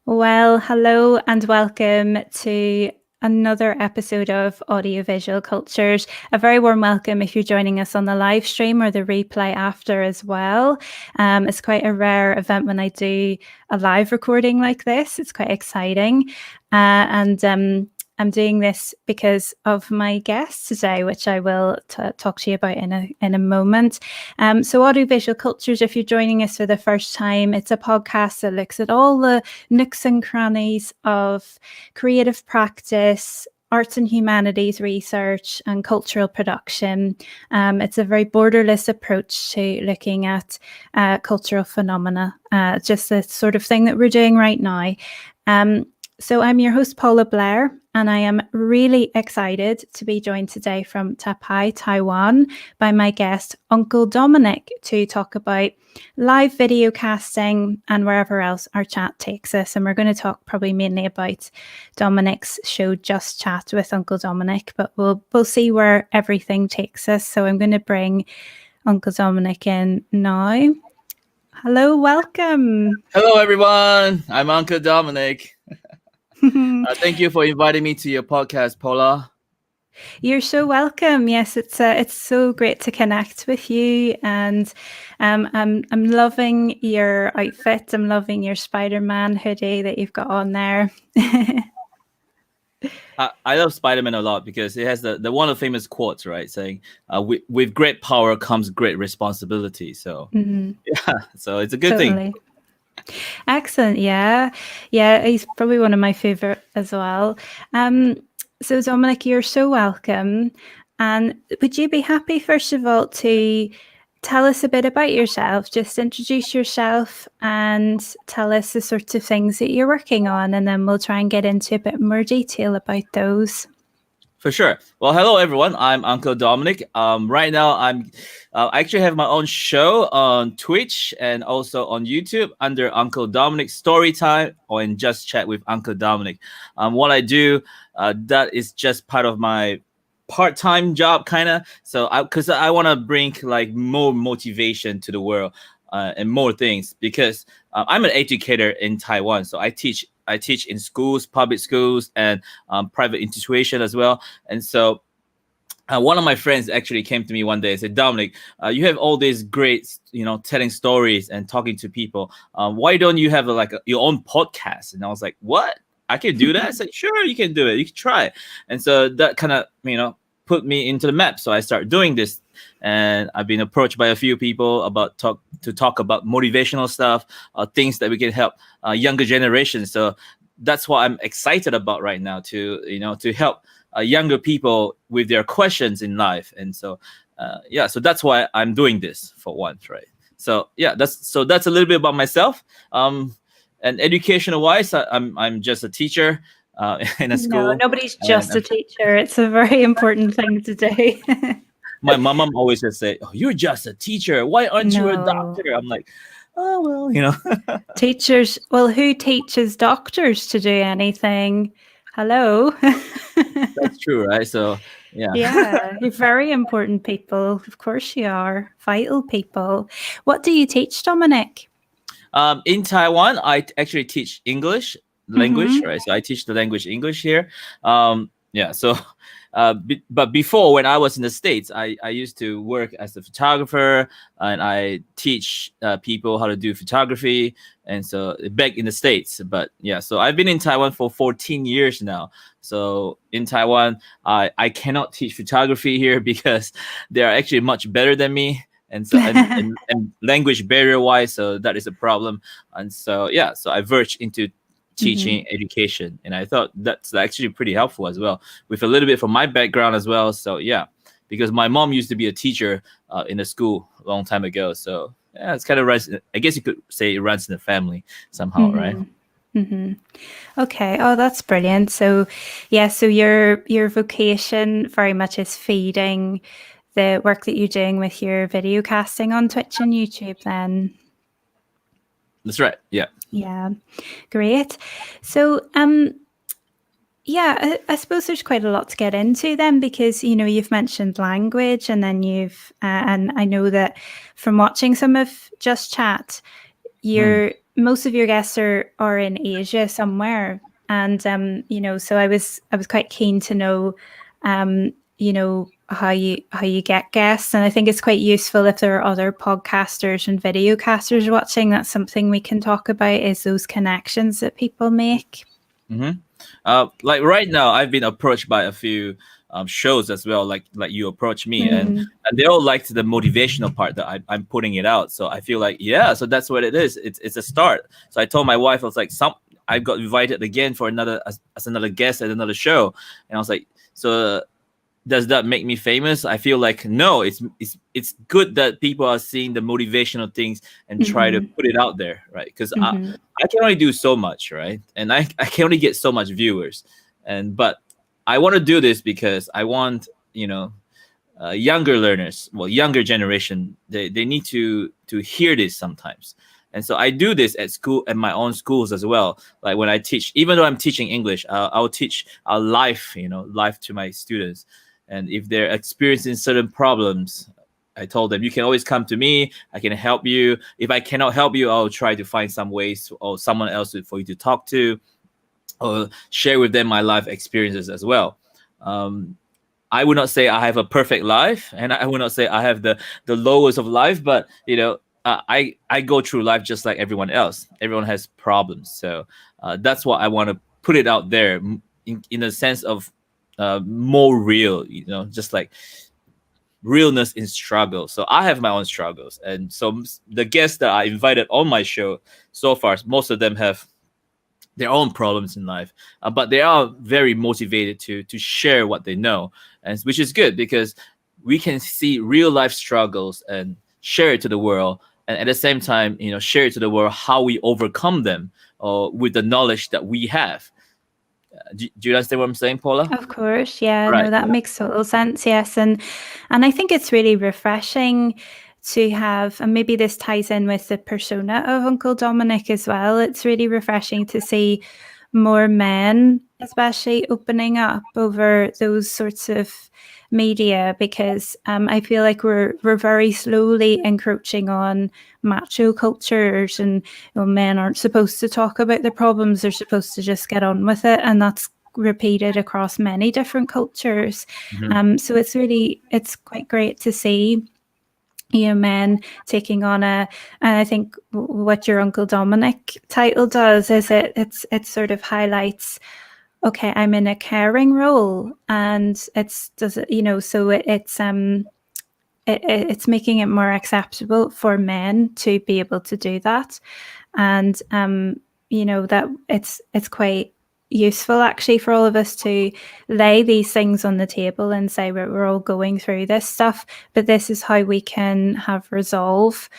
Well, hello and welcome to another episode of Audiovisual Cultures. A very warm welcome if you're joining us on the live stream or the replay after as well. It's quite a rare event when I do a live recording like this. It's quite exciting. I'm doing this because of my guest today, which I will talk to you about in a moment. So Audiovisual Cultures, if you're joining us for the first time, it's a podcast that looks at all the nooks and crannies of creative practice, arts and humanities research, and cultural production. It's a very borderless approach to looking at cultural phenomena, just the sort of thing that we're doing right now. So I'm your host, Paula Blair, and I am really excited to be joined today from Taipei, Taiwan, by my guest, Uncle Dominic, to talk about live video casting and wherever else our chat takes us. And we're going to talk probably mainly about Dominic's show, Just Chat with Uncle Dominic, but we'll see where everything takes us. So I'm going to bring Uncle Dominic in now. Hello, welcome. Hello, everyone. I'm Uncle Dominic. Thank you for inviting me to your podcast, Paula. You're so welcome. Yes, it's so great to connect with you, and I'm loving your outfit. I'm loving your Spider-Man hoodie that you've got on there. I love Spider-Man a lot because it has the one of the famous quotes, right? Saying, with great power comes great responsibility. So, yeah, so it's a good thing. Excellent. Yeah. He's probably one of my favorite as well. So Dominic, you're so welcome. And would you be happy, first of all, to tell us a bit about yourself? Just introduce yourself and tell us the sorts of things that you're working on, and then we'll try and get into a bit more detail about those. For sure. Well, hello everyone. I'm Uncle Dominic. Right now, I actually have my own show on Twitch and also on YouTube under Uncle Dominic Storytime or in Just Chat with Uncle Dominic. What I do, that is just part of my part-time job, kind of. So, because I want to bring like more motivation to the world and more things because I'm an educator in Taiwan, so I teach in schools, public schools, and private institution as well. And so one of my friends actually came to me one day and said, Dominic, you have all these great, telling stories and talking to people. Why don't you have your own podcast? And I was like, what? I can do that? I said, sure, you can do it. You can try it. And so that kind of, put me into the map. So I started doing this. And I've been approached by a few people to talk about motivational stuff, things that we can help younger generations. So that's what I'm excited about right now to help younger people with their questions in life. And so, so that's why I'm doing this for once, right? So yeah, that's a little bit about myself. And educational wise, I'm just a teacher. In a school. No, nobody's just a teacher. It's a very important thing to do. My mom always just say, "Oh, you're just a teacher. Why aren't you a doctor?" I'm like, "Oh, well, Teachers. Well, who teaches doctors to do anything? Hello. That's true, right? So, yeah. Yeah, you're very important people. Of course you are. Vital people. What do you teach, Dominic? In Taiwan, I actually teach English language, right? So I teach the language English here. So but before, when I was in the States, I used to work as a photographer, and I teach people how to do photography, and so back in the States. But yeah, so I've been in Taiwan for 14 years now. So in Taiwan, I cannot teach photography here because they are actually much better than me. And so and language barrier wise, so that is a problem. And so yeah, so I verged into teaching education, and I thought that's actually pretty helpful as well, with a little bit from my background as well. So yeah, because my mom used to be a teacher in a school a long time ago. So yeah, it's kind of runs. I guess you could say it runs in the family somehow, right? Okay. Oh, that's brilliant. So yeah, so your vocation very much is feeding the work that you're doing with your video casting on Twitch and YouTube then. That's right. Yeah. Yeah. Great. So yeah, I suppose there's quite a lot to get into then, because you've mentioned language, and then you've and I know that from watching some of Just Chat, you're most of your guests are in Asia somewhere, and so I was quite keen to know, how you get guests, and I think it's quite useful if there are other podcasters and videocasters watching. That's something we can talk about, is those connections that people make. Mm-hmm. Like right now, I've been approached by a few shows as well, like you approached me, and they all liked the motivational part that I'm putting it out. So I feel like, yeah, so that's what it is. It's a start. So I told my wife, I was like, I got invited again for another as another guest at another show, and I was like, so does that make me famous? I feel like no. It's good that people are seeing the motivational things and try to put it out there, right? Because I can only do so much, right? And I can only get so much viewers, but I want to do this because I want, younger learners, well, younger generation, they need to hear this sometimes. And so I do this at school, at my own schools as well. Like when I teach, even though I'm teaching English, I'll teach life, life to my students. And if they're experiencing certain problems, I told them, you can always come to me. I can help you. If I cannot help you, I'll try to find some ways or someone else for you to talk to, or share with them my life experiences as well. I would not say I have a perfect life, and I would not say I have the lowest of life, but I go through life just like everyone else. Everyone has problems, so that's why I want to put it out there in a sense of more real, just like realness in struggle. So I have my own struggles, and so the guests that I invited on my show so far, most of them have their own problems in life, but they are very motivated to share what they know, and which is good because we can see real life struggles and share it to the world, and at the same time, share it to the world how we overcome them, with the knowledge that we have. Do you understand what I'm saying, Paula? Of course, yeah, Right. no, that makes total sense. Yes, and I think it's really refreshing to have, and maybe this ties in with the persona of Uncle Dominic as well. It's really refreshing to see more men, especially, opening up over those sorts of media, because I feel like we're very slowly encroaching on macho cultures, and men aren't supposed to talk about their problems; they're supposed to just get on with it, and that's repeated across many different cultures. Mm-hmm. So it's quite great to see, men taking on and I think what your Uncle Dominic title does is it sort of highlights, okay, I'm in a caring role, and it's making it more acceptable for men to be able to do that, and that it's quite useful actually for all of us to lay these things on the table and say we're all going through this stuff, but this is how we can have resolve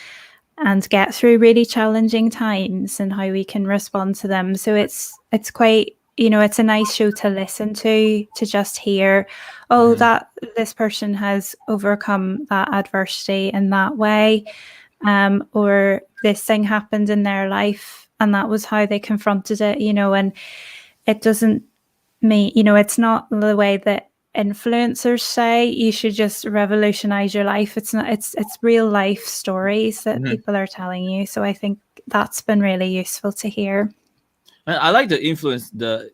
and get through really challenging times, and how we can respond to them. So it's quite, it's a nice show to listen to just hear, oh, that this person has overcome that adversity in that way, or this thing happened in their life and that was how they confronted it, and it doesn't mean, it's not the way that influencers say you should just revolutionize your life. It's not, it's real life stories that people are telling you. So I think that's been really useful to hear. I like the influencers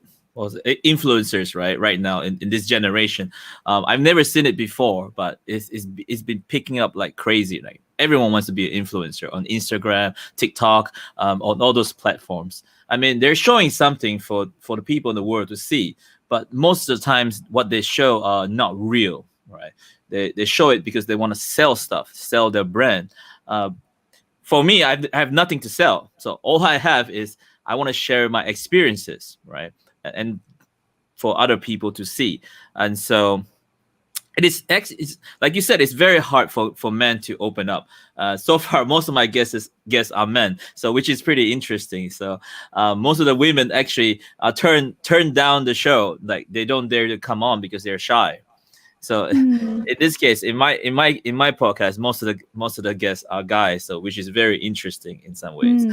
right now in this generation. I've never seen it before, but it's been picking up like crazy. Like everyone wants to be an influencer on Instagram, TikTok, on all those platforms. I mean, they're showing something for the people in the world to see, but most of the times what they show are not real, right? They show it because they want to sell stuff, sell their brand. For me, I have nothing to sell, so all I have is I want to share my experiences, right? And for other people to see. And so it's like you said, it's very hard for men to open up. So far, most of my guests are men, so which is pretty interesting. So most of the women actually turn down the show, like they don't dare to come on because they're shy. So in this case, in my podcast, most of the guests are guys, so which is very interesting in some ways.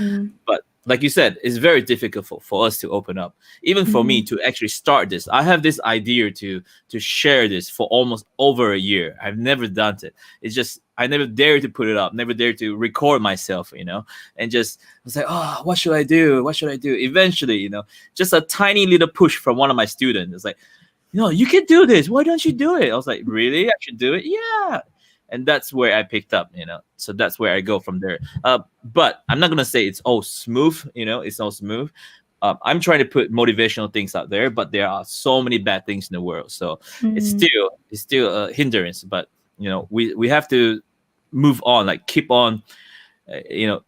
But like you said, it's very difficult for us to open up. Even for me Mhm. to actually start this, I have this idea to share this for almost over a year. I've never done it. It's just I never dare to put it up, never dare to record myself, and just I was like, oh, what should I do? What should I do? Eventually, just a tiny little push from one of my students. It's like, you can do this. Why don't you do it? I was like, really? I should do it? Yeah. And that's where I picked up. So that's where I go from there. But I'm not gonna say it's all smooth. It's all smooth. I'm trying to put motivational things out there, but there are so many bad things in the world. So it's Mm. still a hindrance. But we have to move on, like keep on, uh, you know,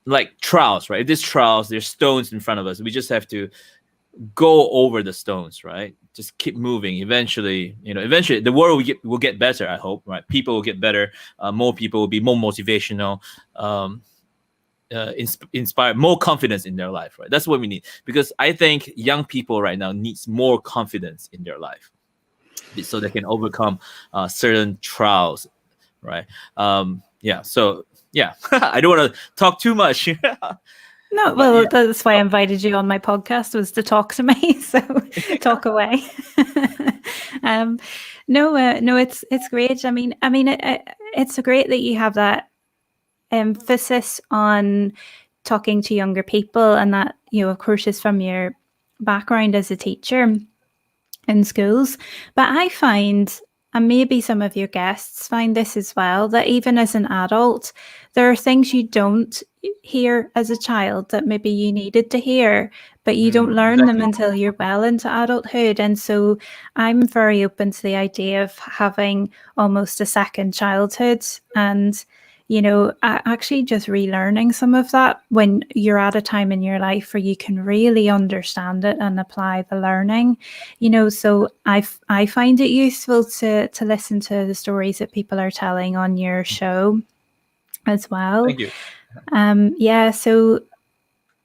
like trials, right? If there's trials, there's stones in front of us. We just have to go over the stones, right? Just keep moving. Eventually the world will get better. I hope, right? People will get better. More people will be more motivational, um, inspire more confidence in their life, right? That's what we need, because I think young people right now needs more confidence in their life so they can overcome certain trials, right? Yeah. So yeah, I don't want to talk too much. No, But yeah. well, that's why I invited you on my podcast, was to talk to me. So talk away. um, no, it's great. It's great that you have that emphasis on talking to younger people, and that, of course, is from your background as a teacher in schools. But I find, and maybe some of your guests find this as well, that even as an adult, there are things you don't hear as a child that maybe you needed to hear, but you don't learn them Exactly. until you're well into adulthood. And so I'm very open to the idea of having almost a second childhood, and actually just relearning some of that when you're at a time in your life where you can really understand it and apply the learning. So I find it useful to listen to the stories that people are telling on your show as well. Thank you. Yeah. So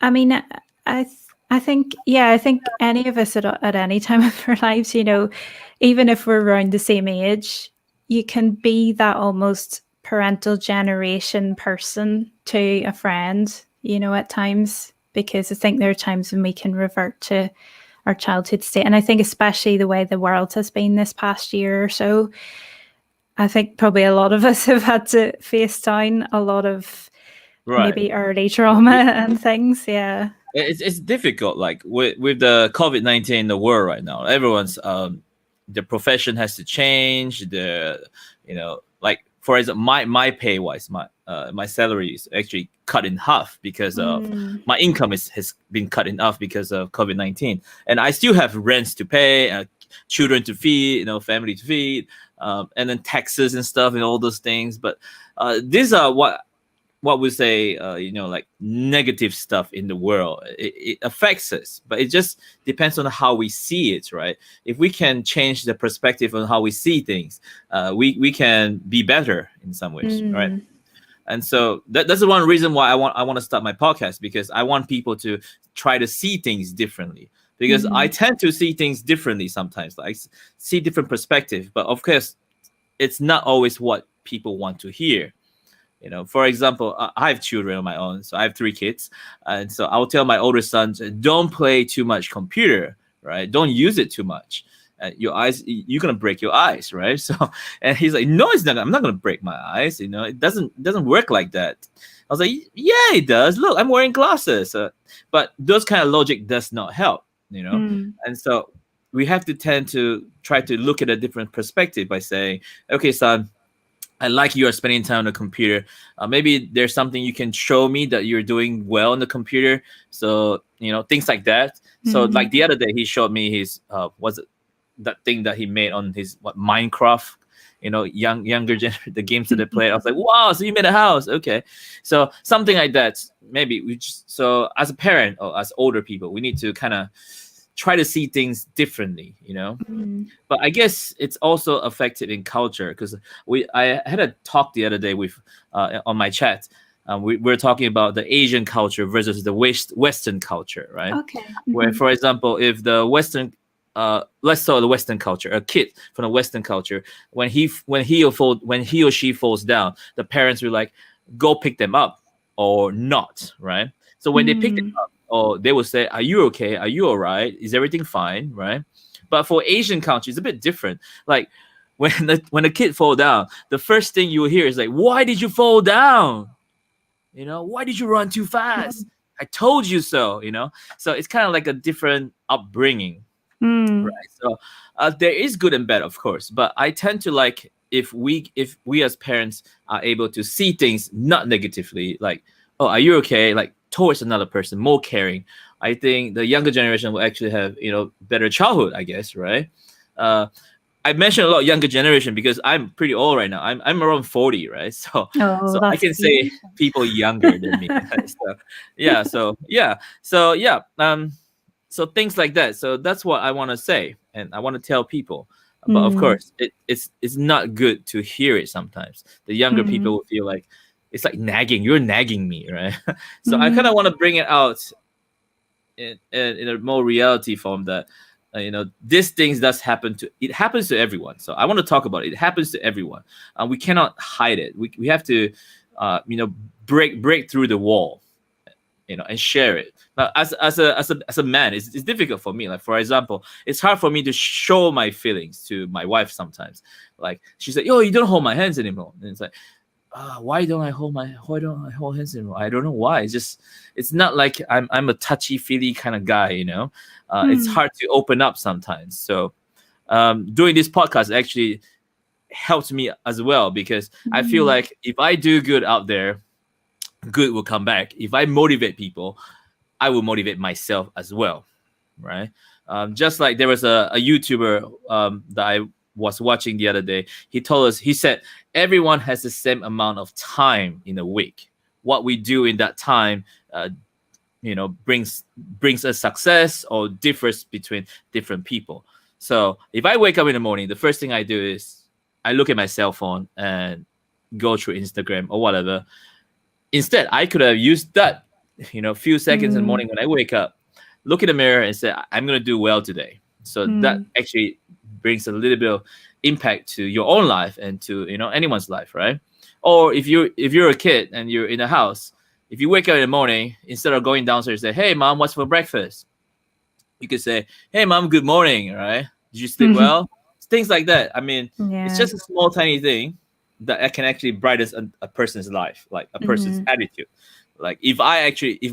I mean, I think any of us at any time of our lives, even if we're around the same age, you can be that almost parental generation person to a friend, at times, because I think there are times when we can revert to our childhood state. And I think especially the way the world has been this past year or so, I think probably a lot of us have had to face down a lot of Right. maybe early trauma and things. Yeah. It's difficult, like with the COVID-19 in the world right now. Everyone's the profession has to change. Like for example, my pay wise, my salary is actually cut in half because of my income has been cut in half because of COVID-19, and I still have rents to pay, children to feed, family to feed, and then taxes and stuff and all those things. But these are what we say, like negative stuff in the world. It affects us, but it just depends on how we see it, right? If we can change the perspective on how we see things, we can be better in some ways, right? And so that's the one reason why I want to start my podcast, because I want people to try to see things differently. Because I tend to see things differently sometimes, like see different perspective. But of course, it's not always what people want to hear. For example, I have children of my own, so I have 3 kids, and so I'll tell my older sons, don't play too much computer, right? Don't use it too much. Your eyes, you're gonna break your eyes, right? So, and he's like, no, it's not. I'm not gonna break my eyes. It doesn't work like that. I was like, yeah, it does. Look, I'm wearing glasses. But those kind of logic does not help. And so we have to tend to try to look at a different perspective by saying, okay, son, I like you are spending time on the computer. Maybe there's something you can show me that you're doing well on the computer. So, things like that. So like the other day, he showed me his, was it that thing that he made on his Minecraft, younger the games that they play. I was like, wow, so you made a house. Okay. So something like that. Maybe so as a parent or as older people, we need to kind of try to see things differently. But I guess it's also affected in culture, because I had a talk the other day with on my chat. We're talking about the Asian culture versus the Western culture, right? Okay. Where, for example, if the Western, let's start the Western culture, a kid from the Western culture, when he or she falls down, the parents will like go pick them up or not, right? So when they pick it up, or they will say, "Are you okay? Are you all right? Is everything fine?" Right? But for Asian culture, it's a bit different. Like when the kid fall down, the first thing you will hear is like, "Why did you fall down? Why did you run too fast? I told you so." So it's kind of like a different upbringing, right? So there is good and bad, of course, but I tend to like if we as parents are able to see things not negatively, like, "Oh, are you okay?" Like towards another person, more caring. I think the younger generation will actually have better childhood, I guess, right? uh I mentioned a lot younger generation because I'm pretty old right now. I'm around 40, right? So Oh, I that's can say cute. people younger than me. So yeah, so things like that. So that's what I want to say, and I want to tell people. But of course, it's not good to hear it sometimes. The younger people will feel like it's like nagging. You're nagging me, right? So I kind of want to bring it out in a more reality form that these things does happen to it happens to everyone. So I want to talk about it. It happens to everyone. We cannot hide it. We have to break through the wall, and share it. Now, as a man, it's difficult for me. Like, for example, it's hard for me to show my feelings to my wife sometimes. Like, she's like, "Yo, you don't hold my hands anymore," and it's like, why don't I hold hands anymore? I don't know why. It's not like I'm a touchy feely kind of guy. It's hard to open up sometimes. So doing this podcast actually helped me as well, because I feel like if I do good out there, good will come back. If I motivate people, I will motivate myself as well, right? Just like there was a YouTuber that I was watching the other day. He said everyone has the same amount of time in a week. What we do in that time, brings us success or differs between different people. So if I wake up in the morning, the first thing I do is I look at my cell phone and go through Instagram or whatever. Instead, I could have used that, few seconds in the morning when I wake up, look in the mirror and say, "I'm going to do well today." So that actually brings a little bit of impact to your own life and to, anyone's life, right? Or if you're a kid and you're in a house, if you wake up in the morning, instead of going downstairs and say, "Hey, mom, what's for breakfast?" You could say, "Hey, mom, good morning, right? Did you sleep well?" Things like that. I mean, it's just a small, tiny thing that can actually brighten a person's life, like a person's attitude. Like if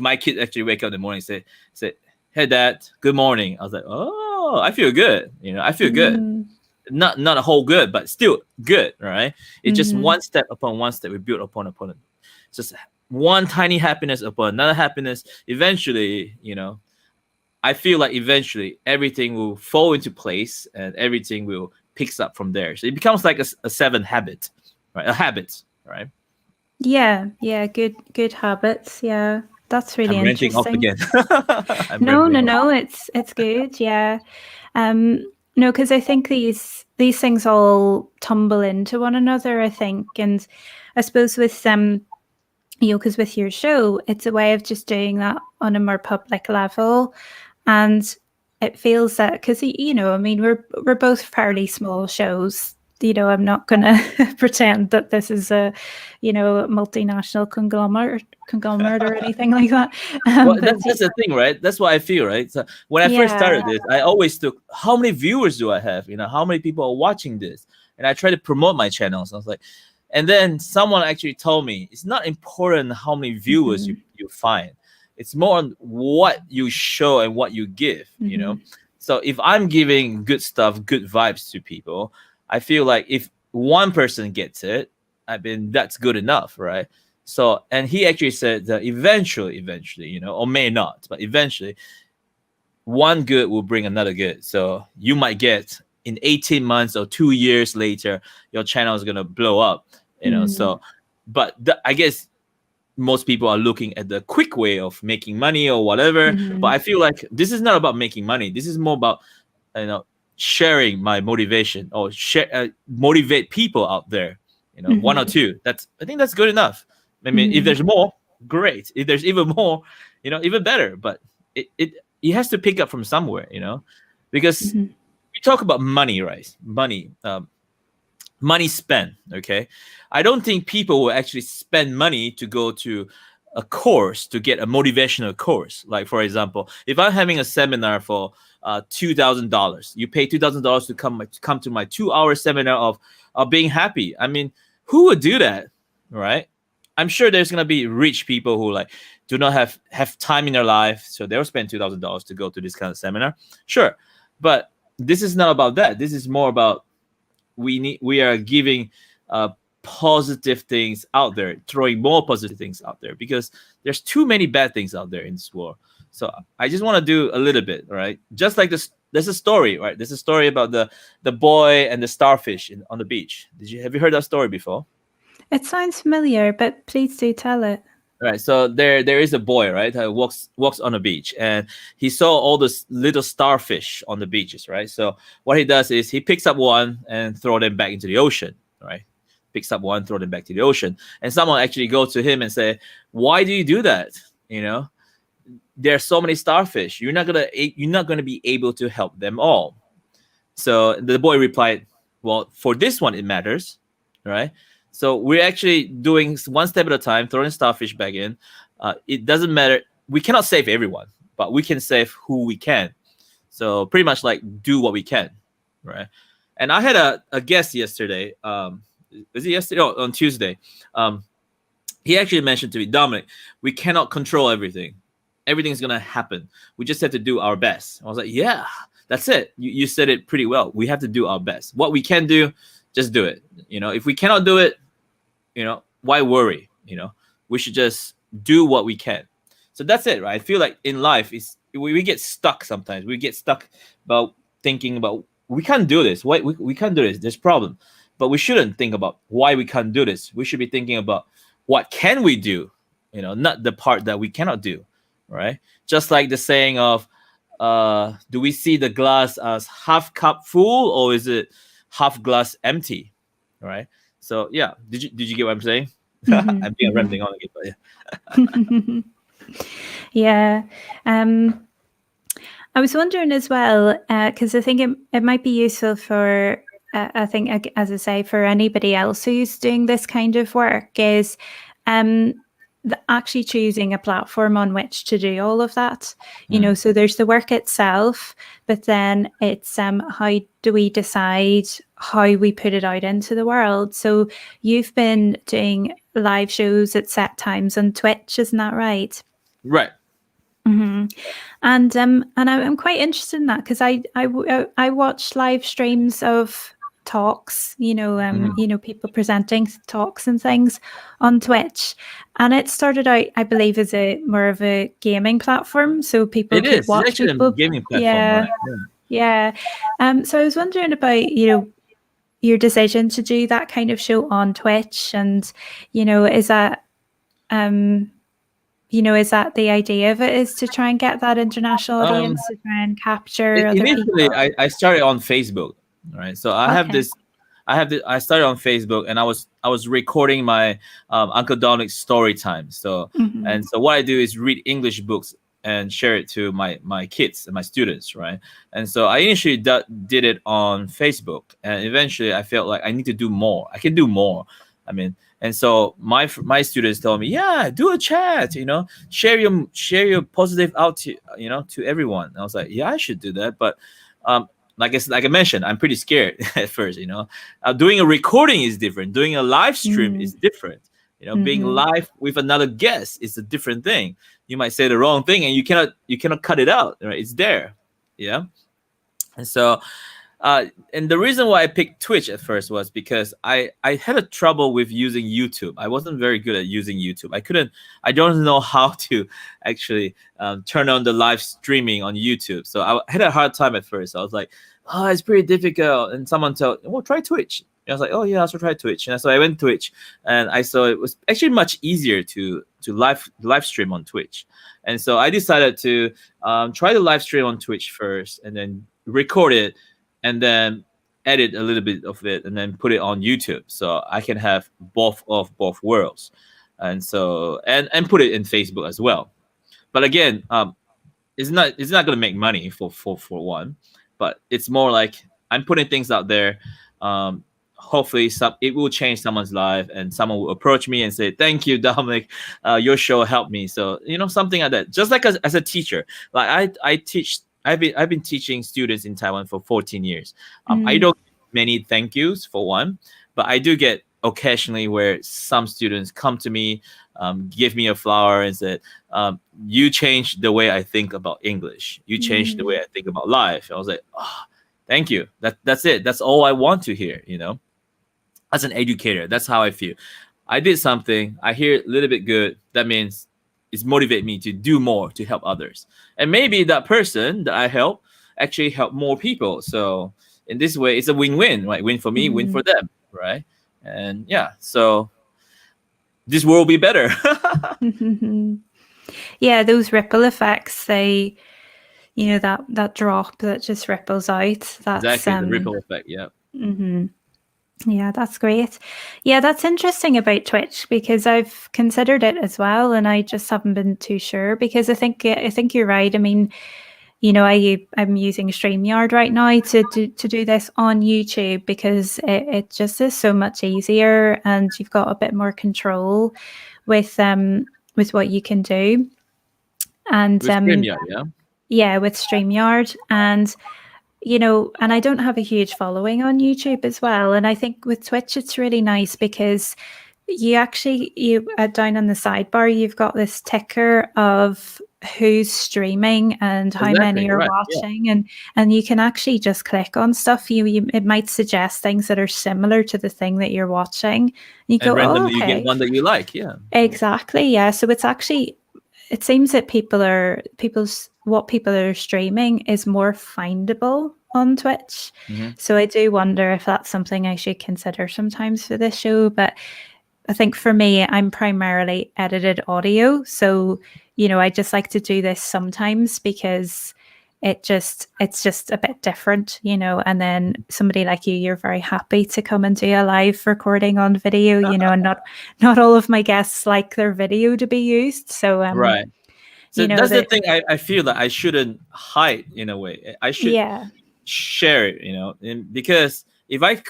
my kid actually wake up in the morning and say, "Hey, dad, good morning," I was like, "Oh, I feel good." I feel good. Not a whole good, but still good, right? It's just one step upon one step we build upon it. Just one tiny happiness upon another happiness. Eventually, I feel like eventually everything will fall into place and everything will picks up from there. So it becomes like a seven habit, right? A habit, right? Yeah, good habits. Yeah, that's really I'm ranting off interesting. again. I'm No, rambling off. it's good. Yeah. No, because I think these things all tumble into one another, I think. And I suppose with because with your show, it's a way of just doing that on a more public level. And it feels that because I mean, we're both fairly small shows. I'm not going to pretend that this is a multinational conglomerate or anything like that. Well, But that's the thing, right? That's what I feel, right? So when I first yeah. started this, I always took how many viewers do I have? How many people are watching this? And I try to promote my channels. I was like, and then someone actually told me it's not important how many viewers you find. It's more on what you show and what you give, So if I'm giving good stuff, good vibes to people, I feel like if one person gets it, I mean, that's good enough, right? So, and he actually said that eventually, or may not, but eventually, one good will bring another good. So you might get in 18 months or 2 years later, your channel is going to blow up, So, but I guess most people are looking at the quick way of making money or whatever. But I feel like this is not about making money. This is more about, sharing my motivation or motivate people out there, one or two. I think that's good enough. I mean, if there's more, great. If there's even more, even better. But it has to pick up from somewhere, because we talk about money, right? Money spent. Okay, I don't think people will actually spend money to go to a course to get a motivational course. Like for example, if I'm having a seminar for $2,000, you pay $2,000 to come to my 2 hour seminar of being happy. I mean, who would do that, right? I'm sure there's gonna be rich people who like do not have time in their life, so they'll spend $2,000 to go to this kind of seminar. Sure, but this is not about that. This is more about we are giving positive things out there, throwing more positive things out there, because there's too many bad things out there in this world. So I just want to do a little bit, right? Just like this, there's a story, right? There's a story about the boy and the starfish on the beach. Have you heard that story before? It sounds familiar, but please do tell it. Right. So there is a boy, right, who walks on the beach, and he saw all those little starfish on the beaches, right? So what he does is he picks up one and throw them back into the ocean, right? Picks up one, throw them back to the ocean, and someone actually goes to him and say, "Why do you do that? You know, there are so many starfish. You're not gonna be able to help them all." So the boy replied, "Well, for this one, it matters, right? So we're actually doing one step at a time, throwing starfish back in. It doesn't matter. We cannot save everyone, but we can save who we can. So pretty much like do what we can, right?" And I had a guest yesterday. Was it yesterday? Oh, on Tuesday. He actually mentioned to me, "Dominic, we cannot control everything. Everything's gonna happen. We just have to do our best." I was like, "Yeah, that's it. You said it pretty well. We have to do our best. What we can do, just do it. If we cannot do it, why worry? We should just do what we can." So that's it, right? I feel like in life we get stuck sometimes. We get stuck about thinking about we can't do this. Why we can't do this? There's problem, but we shouldn't think about why we can't do this. We should be thinking about what can we do. Not the part that we cannot do, right? Just like the saying of, do we see the glass as half cup full or is it half glass empty, right? So yeah, did you get what I'm saying? Mm-hmm. I'm being rambling on again, but yeah. Yeah. I was wondering as well, because I think it might be useful for, I think, as I say, for anybody else who's doing this kind of work, is actually choosing a platform on which to do all of that. So there's the work itself, but then it's how do we decide how we put it out into the world. So you've been doing live shows at set times on Twitch, isn't that right? Right. Mm-hmm. And I'm quite interested in that, because I watch live streams of talks, people presenting talks and things on Twitch, and it started out, I believe, as more of a gaming platform, so people could watch it's actually people. a gaming platform, Yeah, right? yeah. So I was wondering about your decision to do that kind of show on Twitch, and is that is that the idea of it, is to try and get that international audience, to try and capture other Initially, people? I started on Facebook, right? So I have Okay. this. I started on Facebook, and I was recording my Uncle Dominic's story time. So Mhm. and so what I do is read English books and share it to my kids and my students, right? And so I initially did it on Facebook, and eventually I felt like I need to do more. I can do more. I mean, and so my students told me, "Yeah, do a chat. Share your positive out to everyone." And I was like, "Yeah, I should do that." But like I mentioned, I'm pretty scared at first. Doing a recording is different. Doing a live stream is different. Being live with another guest is a different thing. You might say the wrong thing, and you cannot cut it out. Right? It's there. Yeah. And so, and the reason why I picked Twitch at first was because I had a trouble with using YouTube. I wasn't very good at using YouTube. I don't know how to actually turn on the live streaming on YouTube. So I had a hard time at first. I was like, "Oh, it's pretty difficult." And someone told, "Well, try Twitch." And I was like, "Oh yeah, I'll try Twitch." And so I went to Twitch, and I saw it was actually much easier to live stream on Twitch. And so I decided to try the live stream on Twitch first, and then record it, and then edit a little bit of it, and then put it on YouTube, so I can have both worlds, and so and put it in Facebook as well. But again, it's not going to make money for one, but it's more like I'm putting things out there. hopefully it will change someone's life, and someone will approach me and say, thank you, Dominic, your show helped me. So something like that. Just like as a teacher, like I teach, I've been teaching students in Taiwan for 14 years. I don't get many thank yous for one, but I do get occasionally where some students come to me, give me a flower and said, you changed the way I think about English, you changed the way I think about life. I was like, oh, thank you. That's it. That's all I want to hear, As an educator, that's how I feel. I did something, I hear a little bit good, that means it's motivate me to do more to help others. And maybe that person that I help actually help more people. So in this way, it's a win-win, right? Win for me, win for them, right? And yeah, so this world will be better. Yeah, those ripple effects, they, that drop that just ripples out. That's exactly, the ripple effect, yeah. Yeah, that's great. Yeah, that's interesting about Twitch, because I've considered it as well, and I just haven't been too sure, because I think you're right. I mean, I'm using StreamYard right now to do this on YouTube, because it just is so much easier, and you've got a bit more control with what you can do. And With StreamYard, yeah. Yeah, with StreamYard. And and I don't have a huge following on YouTube as well. And I think with Twitch, it's really nice because you down on the sidebar, you've got this ticker of who's streaming and how many are right, watching, and you can actually just click on stuff. It might suggest things that are similar to the thing that you're watching. You go, randomly oh, okay, you get one that you like, yeah. Exactly, yeah. So it seems that what people are streaming is more findable on Twitch. So I do wonder if that's something I should consider sometimes for this show. But I think for me, I'm primarily edited audio. So, I just like to do this sometimes because it's just a bit different, and then somebody like you're very happy to come and do a live recording on video, and not all of my guests like their video to be used. So, right. So that's the thing I feel that I shouldn't hide in a way. I should share it, because if I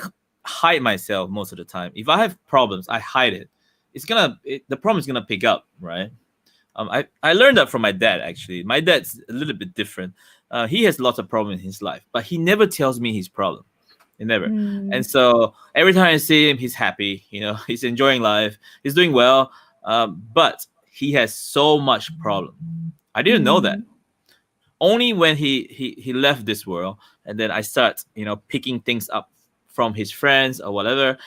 hide myself most of the time, if I have problems, I hide it. The problem is gonna pick up, right? I learned that from my dad, actually. My dad's a little bit different. He has lots of problems in his life, but he never tells me his problem. He never. And so every time I see him, he's happy. He's enjoying life. He's doing well. But he has so much problem. I didn't know that. Only when he left this world, and then I start picking things up from his friends or whatever,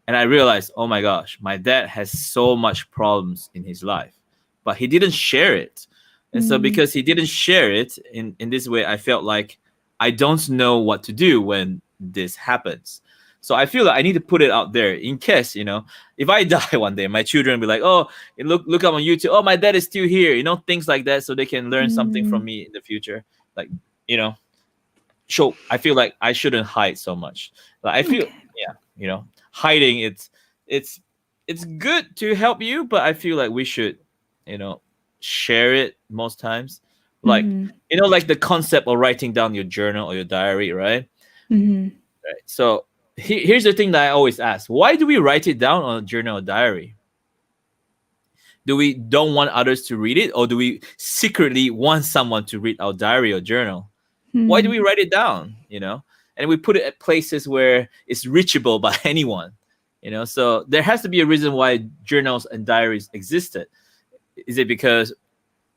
and I realized, oh my gosh, my dad has so much problems in his life, but he didn't share it. And so because he didn't share it in this way, I felt like I don't know what to do when this happens. So I feel like I need to put it out there in case, if I die one day, my children will be like, oh, look up on YouTube. Oh, my dad is still here, things like that, so they can learn something from me in the future. Like, so I feel like I shouldn't hide so much. Like I feel, hiding, it's good to help you, but I feel like we should, share it most times. Like, like the concept of writing down your journal or your diary, right? Right. So here's the thing that I always ask: why do we write it down on a journal or diary? Do we don't want others to read it, or do we secretly want someone to read our diary or journal? Why do we write it down? And we put it at places where it's reachable by anyone. So there has to be a reason why journals and diaries existed. Is it because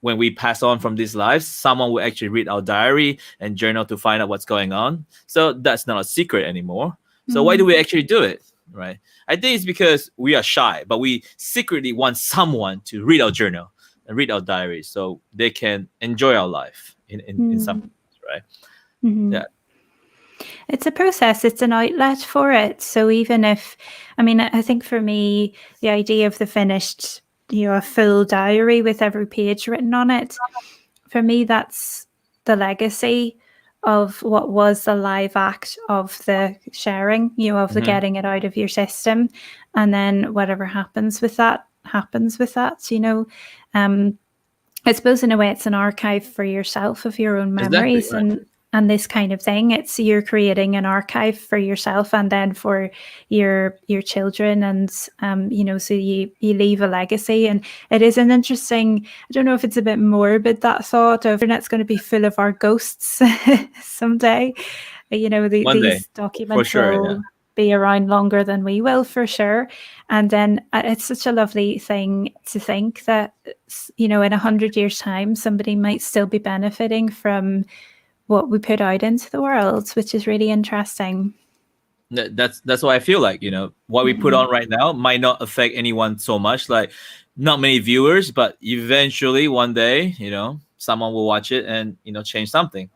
when we pass on from these lives, someone will actually read our diary and journal to find out what's going on? So that's not a secret anymore. So why do we actually do it, right? I think it's because we are shy, but we secretly want someone to read our journal and read our diary so they can enjoy our life in some ways, right? Yeah. It's a process, it's an outlet for it. So even if, I think for me, the idea of the finished, a full diary with every page written on it, for me, that's the legacy of what was the live act of the sharing, of the getting it out of your system. And then whatever happens with that. I suppose in a way it's an archive for yourself of your own memories. Exactly, right. this kind of thing. It's you're creating an archive for yourself and then for your children, and so you leave a legacy. And it is an interesting, I don't know if it's a bit morbid, that thought of internet's going to be full of our ghosts someday. One day, These for documents sure. Yeah. will be around longer than we will, for sure. And then it's such a lovely thing to think that in 100 years' time, somebody might still be benefiting from what we put out into the world, which is really interesting. That's what I feel like. What we put on right now might not affect anyone so much. Like, not many viewers, but eventually one day, someone will watch it and change something.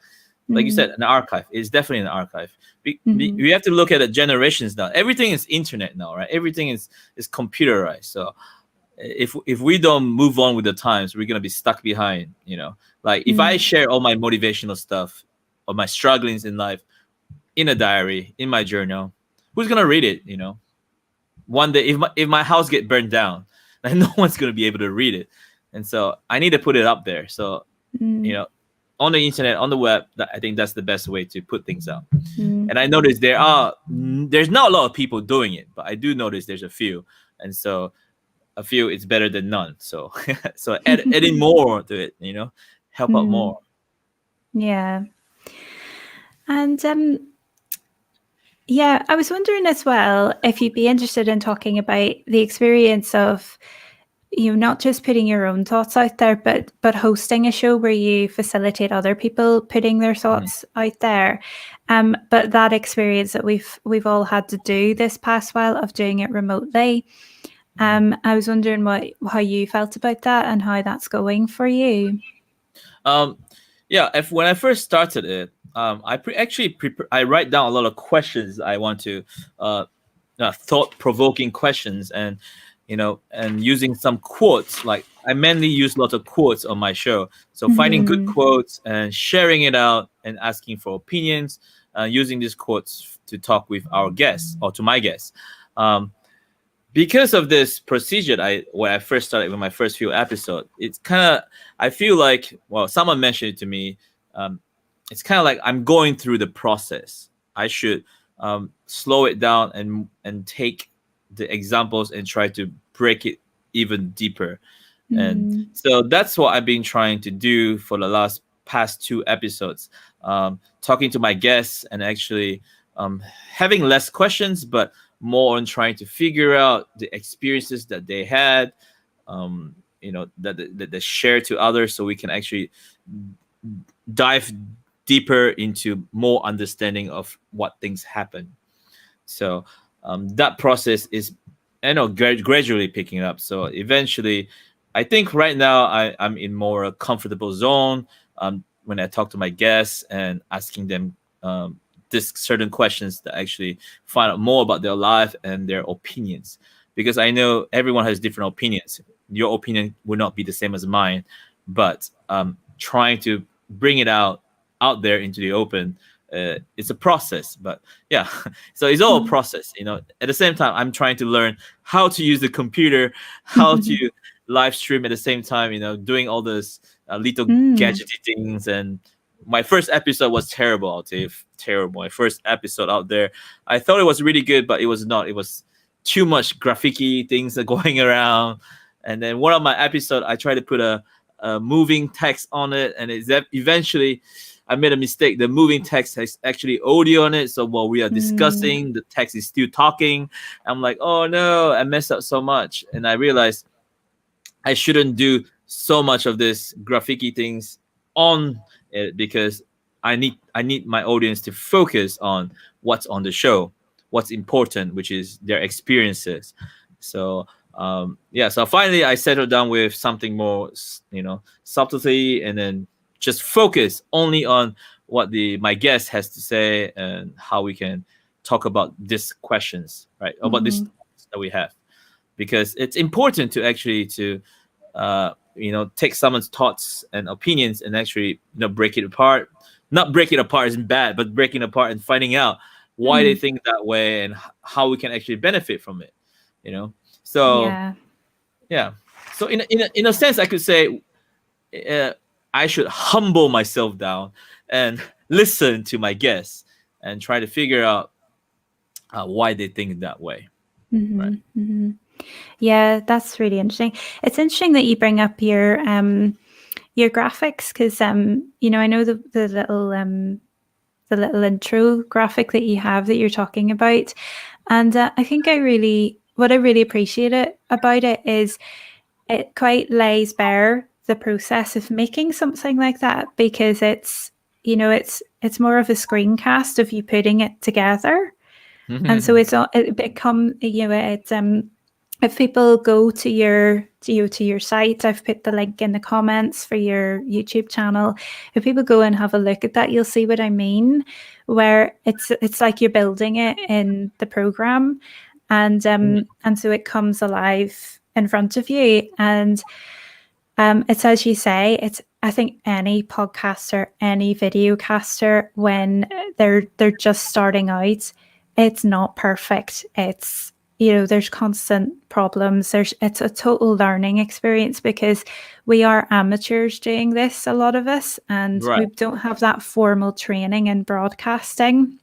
Like you said, an archive. It's definitely an archive. We have to look at the generations now. Everything is internet now, right? Everything is computerized. So if we don't move on with the times, we're gonna be stuck behind. Like if I share all my motivational stuff or my strugglings in life in a diary, in my journal, who's gonna read it? One day, if my house get burned down, then no one's gonna be able to read it. And so I need to put it up there. So on the internet, on the web, I think that's the best way to put things out. And I noticed there's not a lot of people doing it, but I do notice there's a few. And so a few, it's better than none. So so adding more to it, help out more. Yeah. And I was wondering as well if you'd be interested in talking about the experience of not just putting your own thoughts out there, but hosting a show where you facilitate other people putting their thoughts out there. But that experience that we've all had to do this past while of doing it remotely. I was wondering how you felt about that and how that's going for you. When I first started it, I write down a lot of questions I want to, thought-provoking questions, and and using some quotes. Like I mainly use lots of quotes on my show, so finding good quotes and sharing it out and asking for opinions, using these quotes to talk with our guests or to my guests. Because of this procedure, when I first started with my first few episodes, it's kind of, I feel like, well, someone mentioned it to me. It's kind of like I'm going through the process. I should slow it down and take the examples and try to break it even deeper. And so that's what I've been trying to do for the past 2 episodes, talking to my guests and actually having less questions, but more on trying to figure out the experiences that they had, that they share to others, so we can actually dive deeper into more understanding of what things happen. So that process is, gradually picking up. So eventually, I think right now I'm in more a comfortable zone when I talk to my guests and asking them this certain questions that actually find out more about their life and their opinions, because I know everyone has different opinions. Your opinion would not be the same as mine, but trying to bring it out there into the open, it's a process. But yeah, so it's all a process. At the same time, I'm trying to learn how to use the computer, how to live stream at the same time, doing all those little gadgety things. And my first episode was terrible. I'll tell you, terrible. My first episode out there, I thought it was really good, but it was not. It was too much graffiti things going around. And then one of my episodes, I tried to put a moving text on it, and eventually I made a mistake. The moving text has actually audio on it, so while we are discussing, the text is still talking. I'm like, oh no, I messed up so much. And I realized I shouldn't do so much of this graffiti things on it, because I need my audience to focus on what's on the show, what's important, which is their experiences. So so finally I settled down with something more, subtlety, and then just focus only on what my guest has to say and how we can talk about these questions, right? About this that we have, because it's important to actually take someone's thoughts and opinions and actually break it apart. Not break it apart isn't bad, but breaking apart and finding out why they think that way and how we can actually benefit from it. So yeah. So in a sense, I could say I should humble myself down and listen to my guests and try to figure out why they think that way. Right. Yeah, that's really interesting. It's interesting that you bring up your graphics because I know the little intro graphic that you have that you're talking about, and I think what I really appreciate about it is it quite lays bare the process of making something like that, because it's more of a screencast of you putting it together. And so it become it's if people go to your site, I've put the link in the comments for your YouTube channel. If people go and have a look at that, you'll see what I mean, where it's like you're building it in the program, and so it comes alive in front of you. And it's as you say, I think any podcaster, any videocaster, when they're just starting out, it's not perfect. It's there's constant problems. It's a total learning experience because we are amateurs doing this, a lot of us, and Right. we don't have that formal training in broadcasting.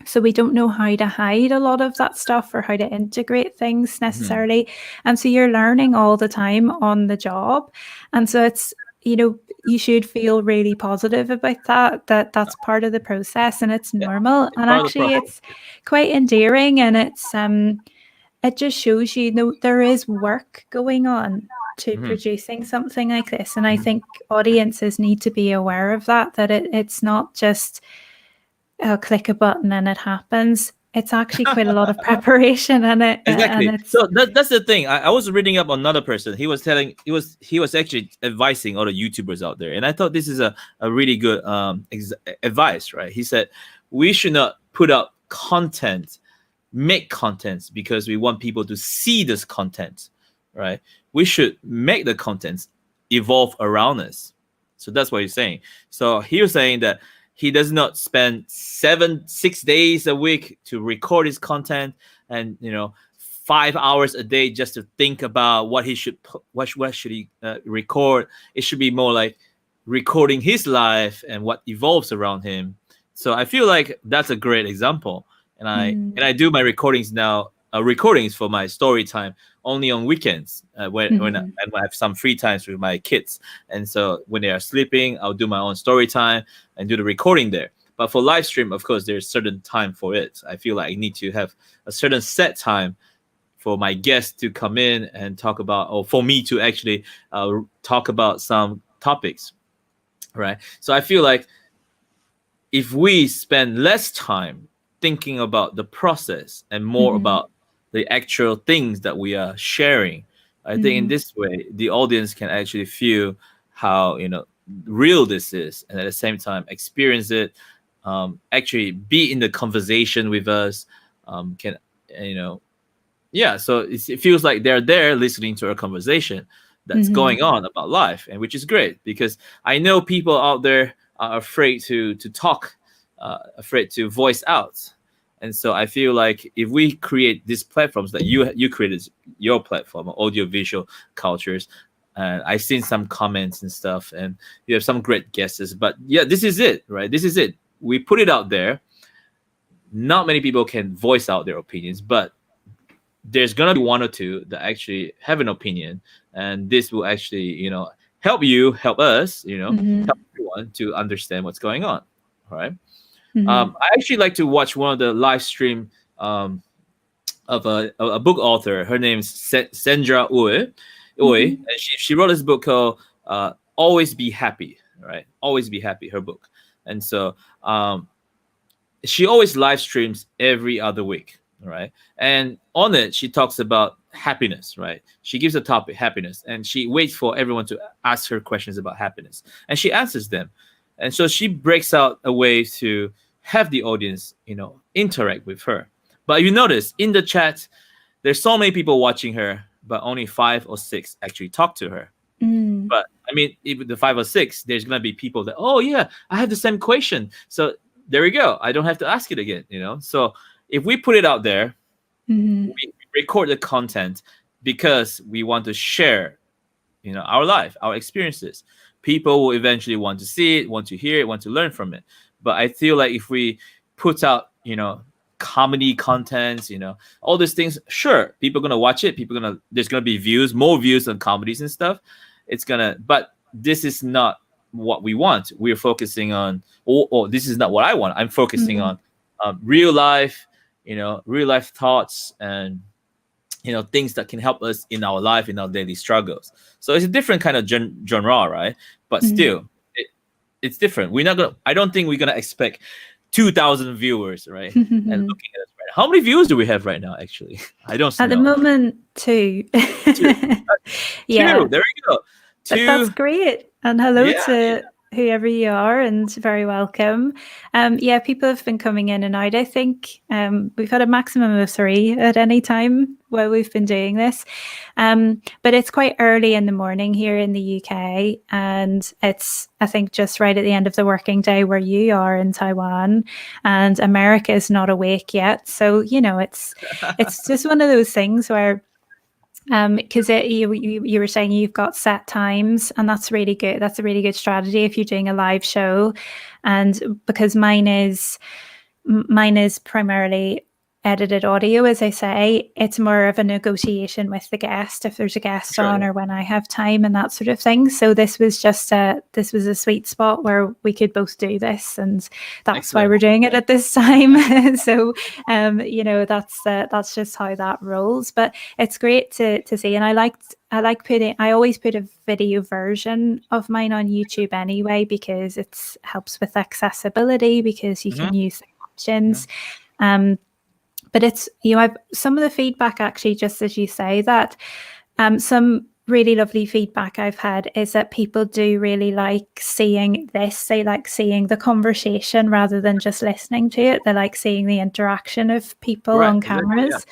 So we don't know how to hide a lot of that stuff or how to integrate things necessarily. And so you're learning all the time on the job. And so it's, you should feel really positive about that's part of the process and it's Yeah. normal. It's And part of the actually process. it's quite endearing, and it just shows there is work going on to Mhm. producing something like this. And I think audiences need to be aware of that it's not just click a button and it happens. It's actually quite a lot of preparation in it, and Exactly. it's So that's the thing. I was reading up on another person. He was actually advising all the YouTubers out there, and I thought this is a really good advice. Right? He said we should not put out content, make contents because we want people to see this content. Right? We should make the contents evolve around us. So that's what he's saying. So he was saying that he does not spend 6 days a week to record his content, and 5 hours a day just to think about what he should what should he record. It should be more like recording his life and what evolves around him. So I feel like that's a great example. And I do my recordings now, recordings for my story time only on weekends, when I have some free times with my kids. And so when they are sleeping, I'll do my own story time and do the recording there. But for live stream, of course, there's certain time for it. I feel like I need to have a certain set time for my guests to come in and talk about, or for me to actually talk about some topics, right? So I feel like if we spend less time thinking about the process and more about the actual things that we are sharing, I think in this way the audience can actually feel how real this is, and at the same time experience it, actually be in the conversation with us, can you know yeah, so it feels like they're there listening to a conversation that's going on about life, and which is great, because I know people out there are afraid to talk, afraid to voice out. And so I feel like if we create these platforms that you created, your platform, Audiovisual Cultures, and I've seen some comments and stuff, and you have some great guesses. But yeah, this is it, right? This is it. We put it out there. Not many people can voice out their opinions, but there's gonna be one or two that actually have an opinion, and this will actually help us, help everyone to understand what's going on. All right. I actually like to watch one of the live stream of a book author. Her name's Sandra Uy, and she wrote this book called Always Be Happy. Right, Always Be Happy. Her book, and so she always live streams every other week. Right, and on it she talks about happiness. Right, she gives a topic, happiness, and she waits for everyone to ask her questions about happiness, and she answers them. And so she breaks out a way to have the audience interact with her. But you notice in the chat there's so many people watching her, but only 5 or 6 actually talk to her. But I mean, even the 5 or 6, there's gonna be people that, oh yeah, I have the same question. So there we go. I don't have to ask it again. So if we put it out there, we record the content because we want to share, our life, our experiences. People will eventually want to see it, want to hear it, want to learn from it. But I feel like if we put out, comedy contents, all these things, sure, people are gonna watch it. There's gonna be more views on comedies and stuff. But this is not what we want. We're focusing on, or this is not what I want. I'm focusing on real life, real life thoughts and things that can help us in our life, in our daily struggles. So it's a different kind of genre, right? But still, it's different. I don't think we're gonna expect 2,000 viewers, right? And looking at us right now. How many views do we have right now? Actually, I don't know. At the moment, 2. Yeah. 2. There we go. 2. But that's great. And hello to whoever you are, and very welcome. People have been coming in and out. I think we've had a maximum of 3 at any time while we've been doing this. But it's quite early in the morning here in the UK, and it's, I think, just right at the end of the working day where you are in Taiwan, and America is not awake yet. So, it's just one of those things where because you were saying you've got set times, and that's really good. That's a really good strategy if you're doing a live show. And because mine is primarily edited audio, as I say, it's more of a negotiation with the guest if there's a guest on, or when I have time and that sort of thing. So this was a sweet spot where we could both do this, and that's why we're doing it at this time. So that's just how that rolls. But it's great to see, and I always put a video version of mine on YouTube anyway, because it helps with accessibility, because you can use the captions. But it's, I've some of the feedback, actually, just as you say that, some really lovely feedback I've had is that people do really like seeing this. They like seeing the conversation rather than just listening to it. They like seeing the interaction of people on cameras.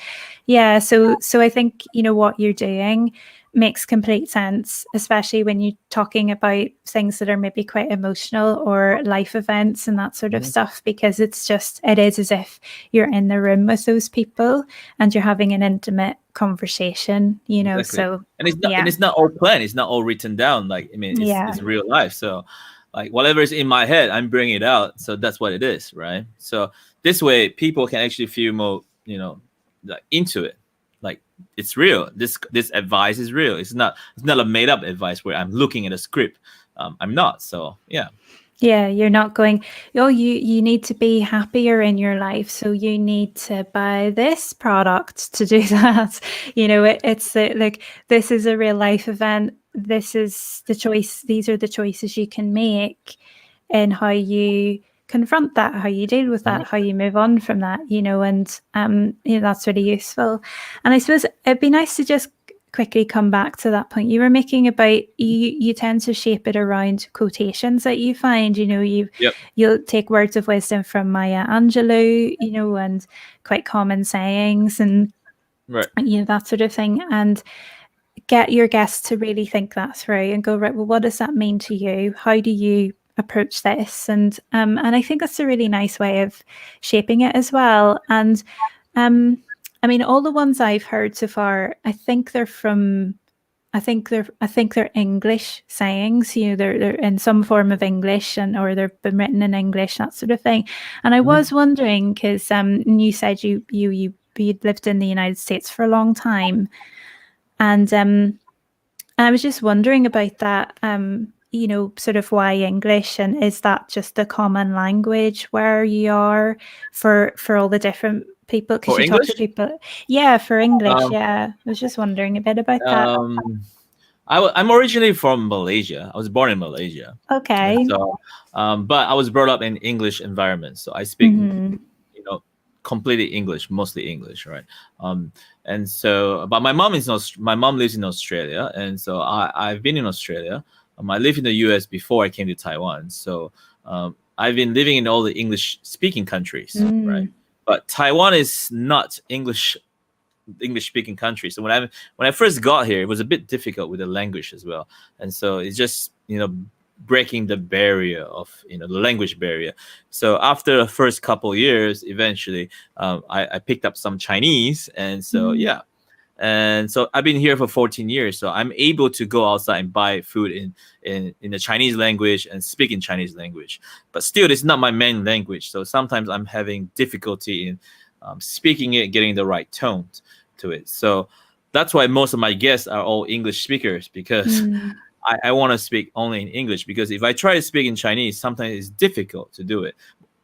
So I think, what you're doing makes complete sense, especially when you're talking about things that are maybe quite emotional or life events and that sort of stuff, because it is as if you're in the room with those people and you're having an intimate conversation, Exactly. So and it's not all planned, it's not all written down. Like, I mean, it's real life. So like whatever is in my head, I'm bringing it out. So that's what it is, right? So this way people can actually feel more, like into it. Like, it's real. This advice is real. It's not a made up advice where I'm looking at a script. I'm not. So you're not going, you need to be happier in your life, so you need to buy this product to do that. It's like, this is a real life event. This is the choice. These are the choices you can make, and how you confront that, how you deal with that, how you move on from that, and that's really useful. And I suppose it'd be nice to just quickly come back to that point you were making about you tend to shape it around quotations that you find. You'll take words of wisdom from Maya Angelou, and quite common sayings, and that sort of thing, and get your guests to really think that through and go, right, well, what does that mean to you? How do you approach this? And I think that's a really nice way of shaping it as well. And I mean, all the ones I've heard so far, I think they're English sayings. They're in some form of English, or they've been written in English, that sort of thing. And I was wondering, because you said you'd lived in the United States for a long time, and I was just wondering about that. Sort of why English, and is that just the common language where you are for all the different people? Because you talk to people, for English. I was just wondering a bit about that. I'm originally from Malaysia. I was born in Malaysia. Okay. So, but I was brought up in English environment, so I speak, completely English, mostly English, right? And so, but my mom lives in Australia, and so I've been in Australia. I lived in the US before I came to Taiwan. So I've been living in all the English speaking countries, right? But Taiwan is not English speaking country. So when I first got here, it was a bit difficult with the language as well. And so it's just, breaking the barrier of, the language barrier. So after the first couple of years, eventually I picked up some Chinese. And so, And so I've been here for 14 years, so I'm able to go outside and buy food in the Chinese language and speak in Chinese language. But still, it's not my main language, so sometimes I'm having difficulty in speaking it, getting the right tone to it. So that's why most of my guests are all English speakers, because Mm. I want to speak only in English, because if I try to speak in Chinese, sometimes it's difficult to do it.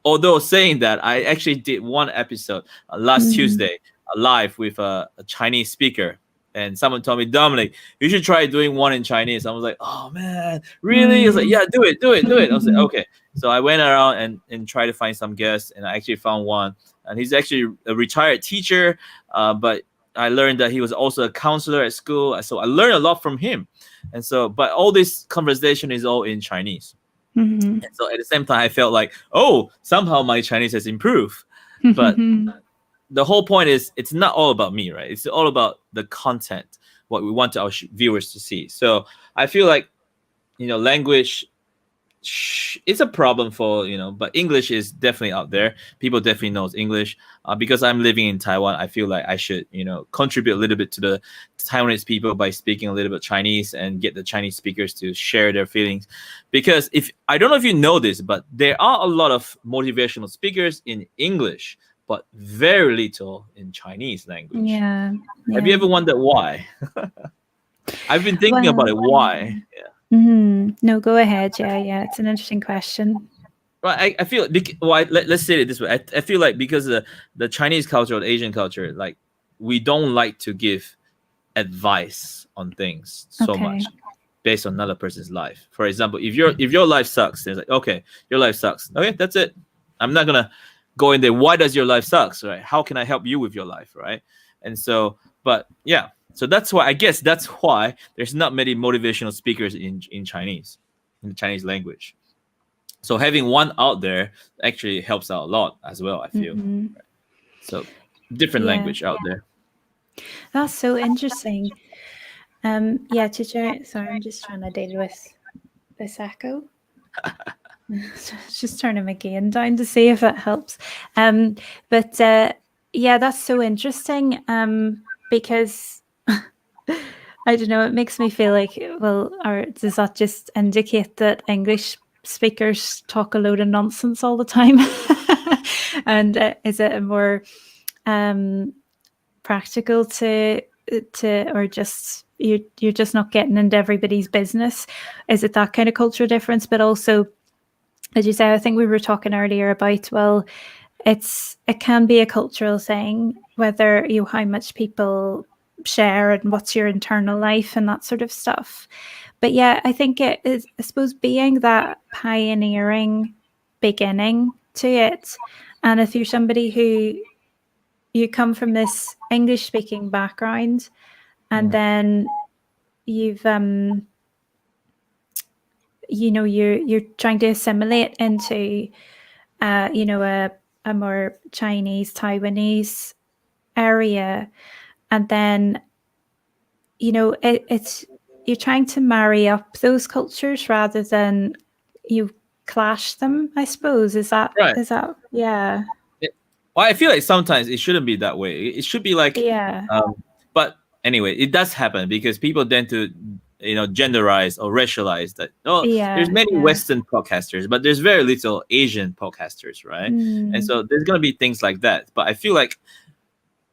Although saying that, I actually did one episode last Mm. Tuesday live with a Chinese speaker, and someone told me, Dominic, you should try doing one in Chinese. I was like, oh man, really? I was like, Mm. yeah, do it, do it, do it. I was like, okay. So I went around and tried to find some guests, and I actually found one. And he's actually a retired teacher, but I learned that he was also a counselor at school. So I learned a lot from him. And so, but all this conversation is all in Chinese. Mhm. And so at the same time, I felt like, oh, somehow my Chinese has improved. But the whole point is, it's not all about me, right? It's all about the content, what we want our viewers to see. So I feel like, language, it's a problem for, but English is definitely out there. People definitely knows English. Because I'm living in Taiwan, I feel like I should, contribute a little bit to the Taiwanese people by speaking a little bit Chinese and get the Chinese speakers to share their feelings. Because if I don't know if you know this, but there are a lot of motivational speakers in English, but very little in Chinese language. Yeah. Have you Yeah. ever wondered why? I've been thinking about Well, it. Why? Yeah. no, go ahead. Yeah, yeah. It's an interesting question. Right, I feel let's say it this way. I feel like because the Chinese culture or the Asian culture, like, we don't like to give advice on things so Okay. much based on another person's life. For example, if your life sucks, it's like, okay, your life sucks. Okay, that's it. I'm not gonna go in there. Why does your life sucks? Right? How can I help you with your life? Right? And so, but yeah, so that's why, I guess that's why there's not many motivational speakers in Chinese, in the Chinese language. So having one out there actually helps out a lot as well, I feel. Mhm. So different Yeah. language out there. That's so interesting. Yeah, teacher. Sorry, I'm just trying to deal with this echo. Just turning my gain down to see if it helps. But yeah, that's so interesting. Because I don't know, it makes me feel like, well, or does that just indicate that English speakers talk a load of nonsense all the time? And is it a more practical to or just you're just not getting into everybody's business? Is it that kind of cultural difference? But also, as you say, I think we were talking earlier about, well, it can be a cultural thing, whether how much people share and what's your internal life and that sort of stuff. But yeah, I think it is, I suppose, being that pioneering beginning to it. And if you're somebody who you come from this English speaking background, and then you've you're trying to assimilate into a more Chinese, Taiwanese area, and then it's you're trying to marry up those cultures rather than you clash them, I suppose. Right. Yeah. Well, I feel like sometimes it shouldn't be that way. It should be like, Yeah. but anyway, it does happen because people tend to, genderize or racialize that. Oh, there's Yeah. many Yeah. Western podcasters, but there's very little Asian podcasters, right? And Mm. so there's gonna be things like that. But I feel like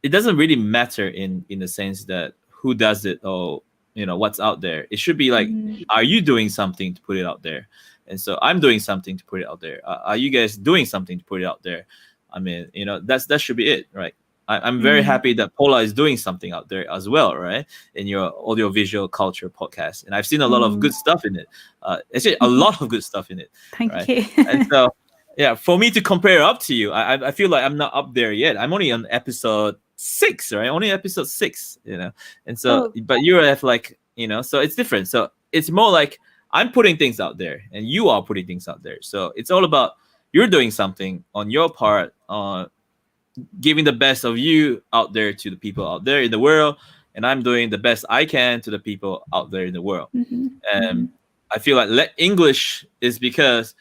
it doesn't really matter in the sense that who does it or what's out there. It should be like, are you doing something to put it out there? And so I'm doing something to put it out there. Are you guys doing something to put it out there? I mean, that should be it, right? I'm very happy that Paula is doing something out there as well, right? In your audiovisual culture podcast, and I've seen a lot of good stuff in it. Actually, a lot of good stuff in it, Thank right? you. And so, yeah, for me to compare up to you, I feel like I'm not up there yet. I'm only on episode 6, right? Only episode 6, and so, but you have like, so it's different. So it's more like I'm putting things out there, and you are putting things out there. So it's all about you're doing something on your part, giving the best of you out there to the people out there in the world, and I'm doing the best I can to the people out there in the world. And I feel like English is because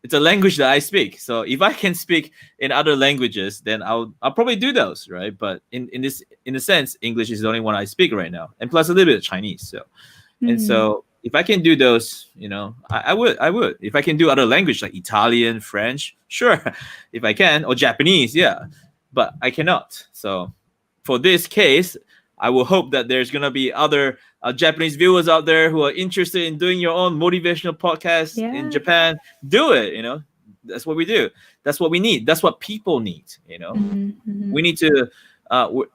it's a language that I speak. So if I can speak in other languages, then I'll probably do those, right? But in a sense, English is the only one I speak right now, and plus a little bit of Chinese. So if I can do those, I would. If I can do other language like Italian, French, sure. If I can, or Japanese, yeah. But I cannot. So for this case, I will hope that there's gonna be other Japanese viewers out there who are interested in doing your own motivational podcast in Yeah. Japan. Do it. That's what we do. That's what we need. That's what people need. We need to.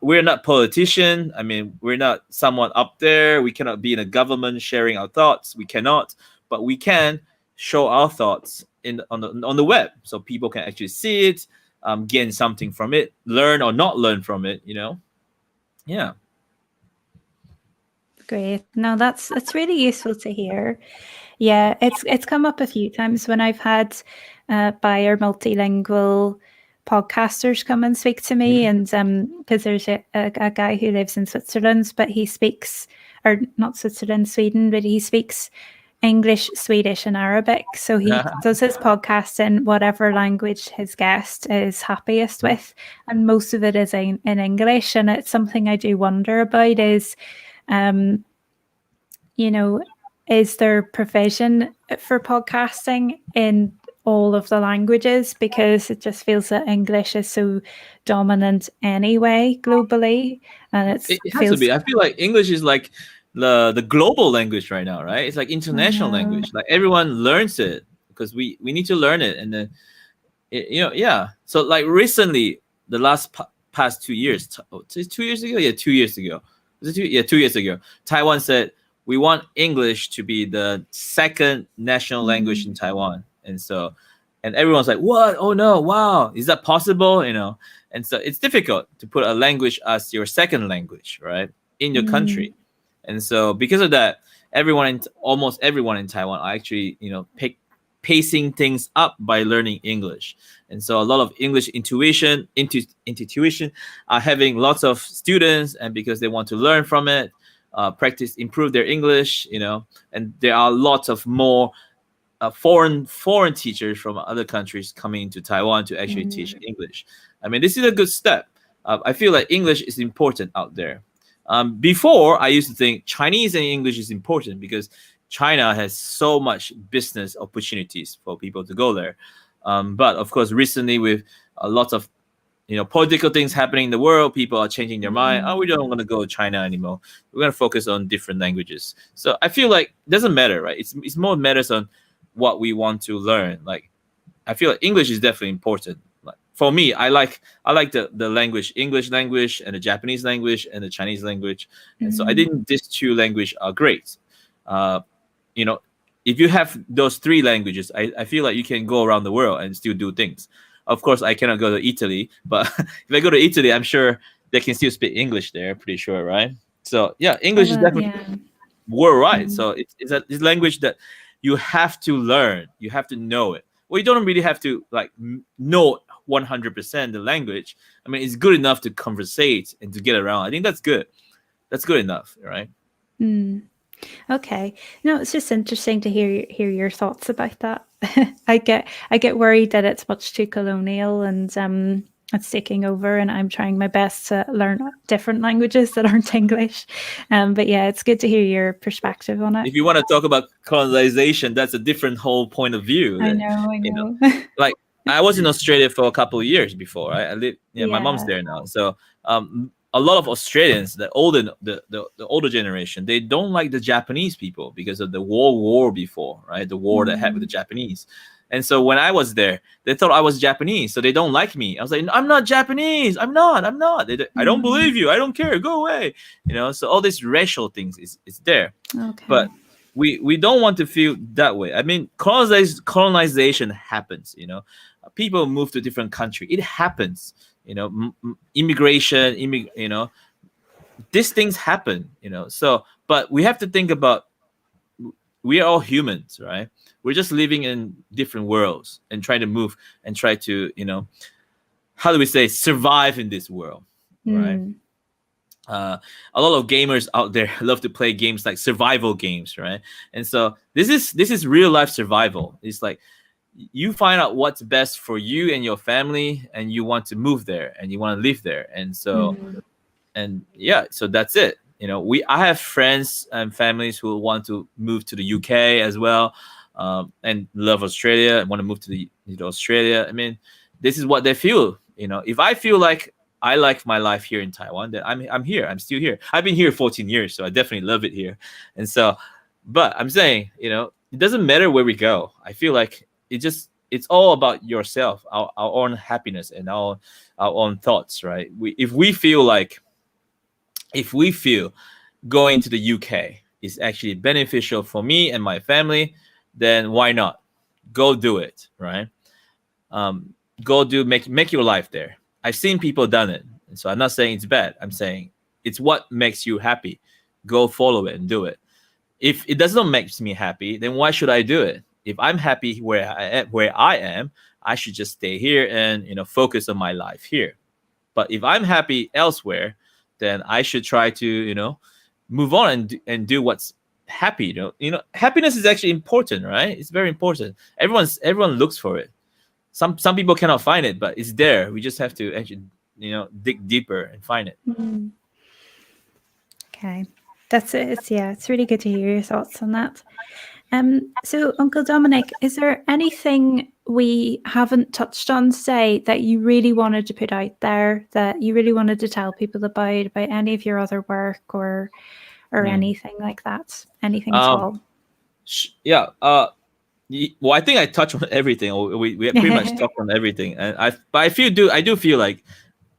We're not politician. I mean, we're not someone up there. We cannot be in a government sharing our thoughts. We cannot, but we can show our thoughts on the web, so people can actually see it, gain something from it, learn or not learn from it. Yeah. Great. No, that's really useful to hear. Yeah, it's come up a few times when I've had buyer multilingual podcasters come and speak to me, and because there's a guy who lives in Switzerland, but he speaks, or not Switzerland, Sweden, but he speaks English, Swedish, and Arabic. So he does his podcast in whatever language his guest is happiest with, and most of it is in English. And it's something I do wonder about is, is there provision for podcasting in all of the languages? Because it just feels that English is so dominant anyway globally, and It has to be. I feel like English is like the global language right now, right? It's like international language. Like everyone learns it because we need to learn it, and then yeah. So like recently, the past 2 years, 2 years ago, yeah, 2 years ago, was it 2 years ago, Taiwan said we want English to be the second national language in Taiwan, and everyone's like, what? Oh no, wow, is that possible? And so it's difficult to put a language as your second language, right, in your country. And so because of that, almost everyone in Taiwan are actually, pacing things up by learning English. And so a lot of English intuition are having lots of students, and because they want to learn from it, practice, improve their English, and there are lots of more foreign teachers from other countries coming into Taiwan to actually teach English. I mean, this is a good step. I feel like English is important out there. Before, I used to think Chinese and English is important because China has so much business opportunities for people to go there. But of course, recently with lots of political things happening in the world, people are changing their mind. Oh, we don't want to go to China anymore. We're going to focus on different languages. So I feel like it doesn't matter, right? It's more matters on what we want to learn. Like, I feel like English is definitely important. Like for me, I like the language, English language, and the Japanese language, and the Chinese language. And so I think these two languages are great. If you have those three languages, I feel like you can go around the world and still do things. Of course, I cannot go to Italy, but if I go to Italy, I'm sure they can still speak English there. Pretty sure, right? So yeah, English is definitely worldwide. So it's a language that you have to learn. You have to know it. Well, you don't really have to like know 100% the language. I mean, it's good enough to conversate and to get around. I think that's good. That's good enough, right? Okay. No, it's just interesting to hear your thoughts about that. I get worried that it's much too colonial and it's taking over, and I'm trying my best to learn different languages that aren't English. But yeah, it's good to hear your perspective on it. If you want to talk about colonization, that's a different whole point of view. I know. Like I was in Australia for a couple of years before. Right? I live. My mom's there now. So a lot of Australians, the older generation, they don't like the Japanese people because of the World War before, right? The war that had with the Japanese. And so when I was there, they thought I was Japanese, so they don't like me. I was like, I'm not Japanese. I'm not. I don't believe you. I don't care. Go away. So all these racial things is there. Okay. But we don't want to feel that way. I mean, colonization happens. People move to different country. It happens. Immigration. These things happen. So, but we have to think about. We are all humans, right? We're just living in different worlds and trying to move and try to, how do we say, survive in this world, right? A lot of gamers out there love to play games like survival games, right? And so this is real life survival. It's like you find out what's best for you and your family, and you want to move there and you want to live there. And so, Mhm. and yeah, so that's it. I have friends and families who want to move to the UK as well, and love Australia and want to move to Australia. I mean, this is what they feel. If I feel like I like my life here in Taiwan, then I'm here. I'm still here. I've been here 14 years, so I definitely love it here. And so, but I'm saying, it doesn't matter where we go. I feel like it's all about yourself, our own happiness, and our own thoughts, right? If we feel going to the UK is actually beneficial for me and my family, then why not? Go do it, right? Um, Go do make your life there. I've seen people done it, and so I'm not saying it's bad. I'm saying it's what makes you happy. Go follow it and do it. If it does not make me happy, then why should I do it? If I'm happy where I am, I should just stay here and focus on my life here. But if I'm happy elsewhere, then I should try to move on and do what's happy. Happiness is actually important, right? It's very important. Everyone looks for it. Some people cannot find it, but it's there. We just have to actually dig deeper and find it. Mm. Okay, that's it. It's really good to hear your thoughts on that. So, Uncle Dominic, is there anything we haven't touched on today that you really wanted to put out there, that you really wanted to tell people about any of your other work or anything like that? Anything at all? Yeah. Well, I think I touched on everything. We pretty much talked on everything, and I do feel like,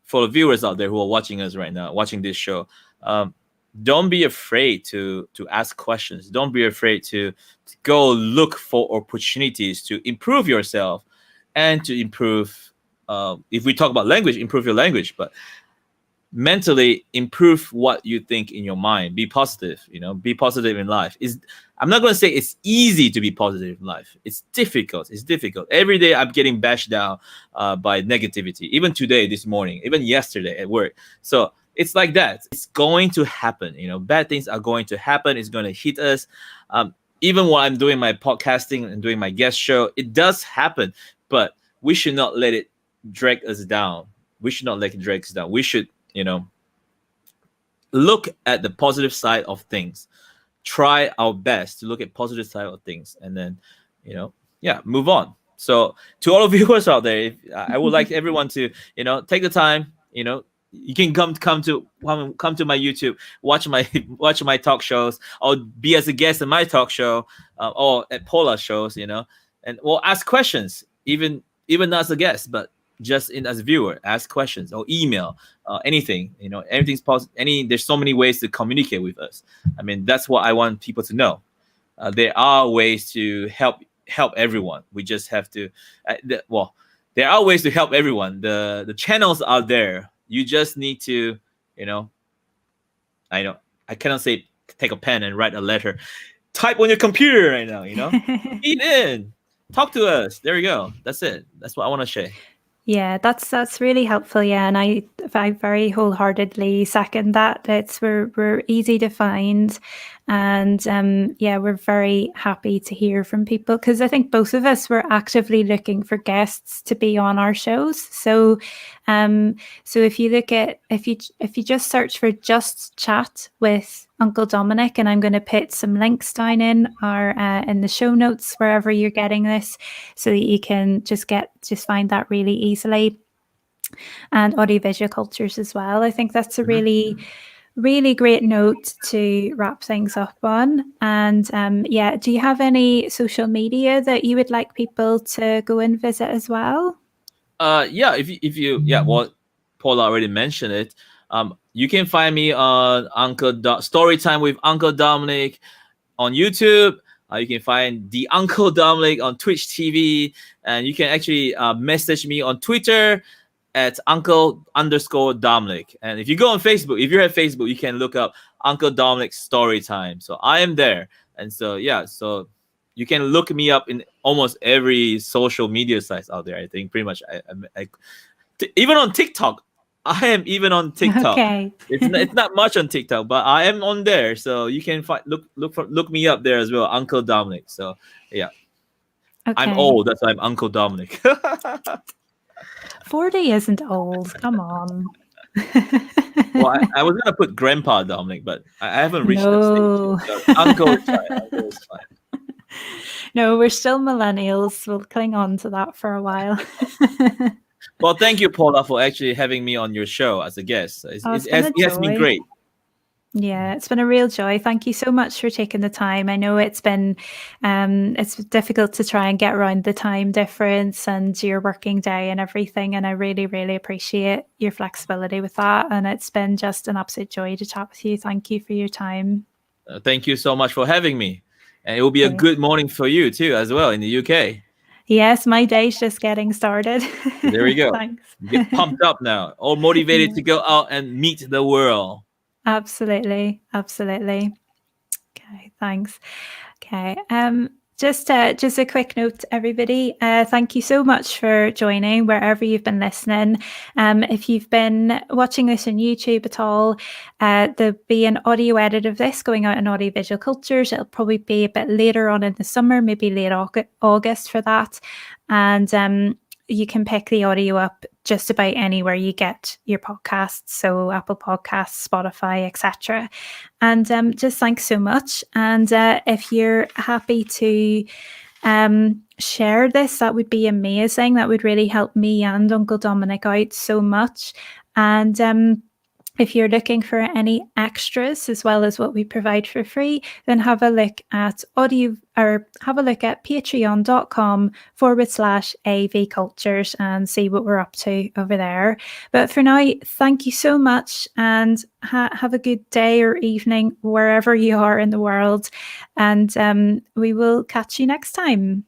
for the viewers out there who are watching us right now, watching this show, don't be afraid to ask questions. Don't be afraid to go look for opportunities to improve yourself and to improve. If we talk about language, improve your language, but mentally improve what you think in your mind. Be positive. Be positive in life. I'm not going to say it's easy to be positive in life. It's difficult. Every day I'm getting bashed down by negativity. Even today, this morning, even yesterday at work. So it's like that. It's going to happen. Bad things are going to happen. It's going to hit us. Even while I'm doing my podcasting and doing my guest show, it does happen. But we should not let it drag us down. We should look at the positive side of things. Try our best to look at positive side of things, and then move on. So to all of viewers out there, I would like everyone to take the time. You can come to my YouTube, watch my talk shows, or be as a guest in my talk show, or at Paula shows, and ask questions, even not as a guest, but just as a viewer. Ask questions or email, anything. Everything's possible. There's so many ways to communicate with us. I mean, that's what I want people to know. There are ways to help everyone. We just have to. There are ways to help everyone. The channels are there. You just need to, I cannot say take a pen and write a letter. Type on your computer right now. Feed in. Talk to us. There you go. That's it. That's what I want to say. Yeah, that's really helpful. Yeah, and I very wholeheartedly second that. We're easy to find, and we're very happy to hear from people, because I think both of us were actively looking for guests to be on our shows. So, if you just search for "Just Chat with Uncle Dominic," and I'm going to put some links down in the show notes wherever you're getting this, so that you can just find that really easily. And Audiovisual Cultures as well. I think that's a really, really great note to wrap things up on. And do you have any social media that you would like people to go and visit as well? Well, Paula already mentioned it. You can find me on Storytime with Uncle Dominic on YouTube. You can find the Uncle Dominic on Twitch TV, and you can actually message me on Twitter at Uncle_Dominic. And if you go on Facebook, if you have Facebook, you can look up Uncle Dominic Storytime. So I am there, and so so you can look me up in almost every social media sites out there. I think pretty much. Even on TikTok, I am even on TikTok. Okay. It's not much on TikTok, but I am on there. So you can look me up there as well, Uncle Dominic. So yeah. I'm Okay. old, that's why I'm Uncle Dominic. 40 isn't old. Come on. Well, I was gonna put Grandpa Dominic, but I haven't reached that stage yet. No. So Uncle is fine. Uncle is fine. No, we're still millennials. We'll cling on to that for a while. Well, thank you, Paula, for actually having me on your show as a guest. Oh, it's been a It has been joy. great. Yeah, it's been a real joy. Thank you so much for taking the time. I know it's difficult to try and get around the time difference and your working day and everything. And I really, really appreciate your flexibility with that. And it's been just an absolute joy to chat with you. Thank you for your time. Thank you so much for having me. And it will be a Great. good morning for you too, as well, in the UK. Yes, my day's just getting started. There we go. Thanks. Get pumped up now, all motivated to go out and meet the world. Absolutely. Absolutely. Okay, thanks. Okay. Just a quick note, everybody. Thank you so much for joining wherever you've been listening. If you've been watching this on YouTube at all, there'll be an audio edit of this going out in Audiovisual Cultures. It'll probably be a bit later on in the summer, maybe late August for that. And you can pick the audio up just about anywhere you get your podcasts, so Apple Podcasts, Spotify, etc. And just thanks so much. And if you're happy to share this, that would be amazing. That would really help me and Uncle Dominic out so much. And if you're looking for any extras as well as what we provide for free, then have a look at patreon.com/AV Cultures and see what we're up to over there. But for now, thank you so much and have a good day or evening wherever you are in the world. And we will catch you next time.